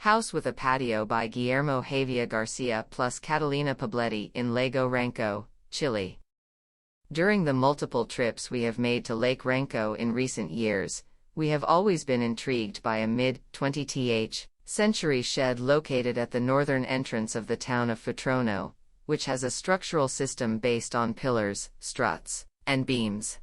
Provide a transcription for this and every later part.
House with a Patio by Guillermo Hevia García Catalina Poblete in Lago Ranco, Chile. During the multiple trips we have made to Lake Ranco in recent years, we have always been intrigued by a mid-20th century shed located at the northern entrance of the town of Futrono, which has a structural system based on pillars, struts, and beams.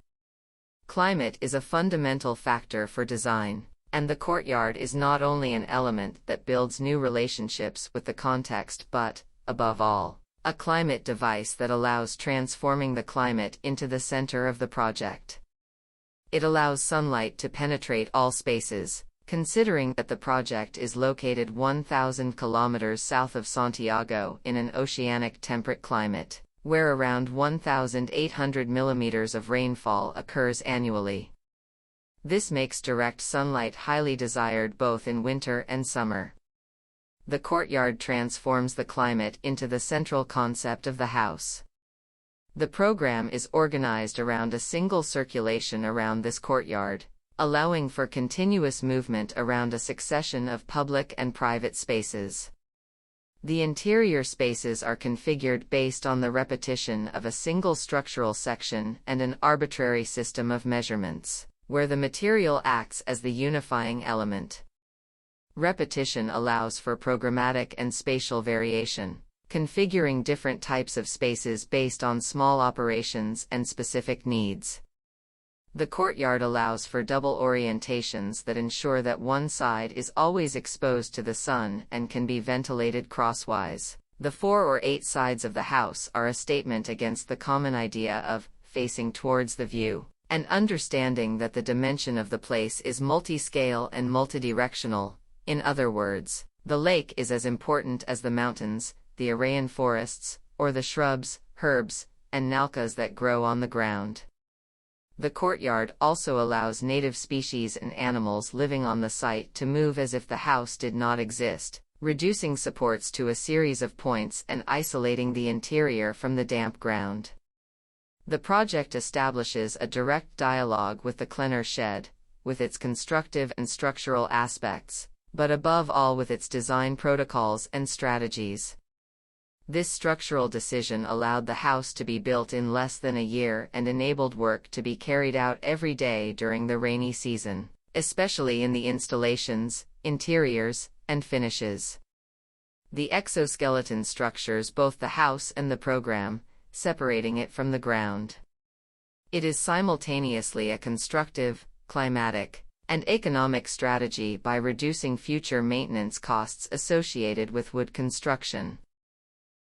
Climate is a fundamental factor for design, and the courtyard is not only an element that builds new relationships with the context but, above all, a climate device that allows transforming the climate into the center of the project. It allows sunlight to penetrate all spaces, considering that the project is located 1,000 kilometers south of Santiago in an oceanic temperate climate, where around 1,800 millimeters of rainfall occurs annually. This makes direct sunlight highly desired both in winter and summer. The courtyard transforms the climate into the central concept of the house. The program is organized around a single circulation around this courtyard, allowing for continuous movement around a succession of public and private spaces. The interior spaces are configured based on the repetition of a single structural section and an arbitrary system of measurements, where the material acts as the unifying element. Repetition allows for programmatic and spatial variation, configuring different types of spaces based on small operations and specific needs. The courtyard allows for double orientations that ensure that one side is always exposed to the sun and can be ventilated crosswise. The 4 or 8 sides of the house are a statement against the common idea of facing towards the view, and understanding that the dimension of the place is multi-scale and multidirectional. In other words, the lake is as important as the mountains, the Arayan forests, or the shrubs, herbs, and nalcas that grow on the ground. The courtyard also allows native species and animals living on the site to move as if the house did not exist, reducing supports to a series of points and isolating the interior from the damp ground. The project establishes a direct dialogue with the Klenner shed, with its constructive and structural aspects, but above all with its design protocols and strategies. This structural decision allowed the house to be built in less than a year and enabled work to be carried out every day during the rainy season, especially in the installations, interiors, and finishes. The exoskeleton structures both the house and the program, separating it from the ground. It is simultaneously a constructive, climatic, and economic strategy by reducing future maintenance costs associated with wood construction.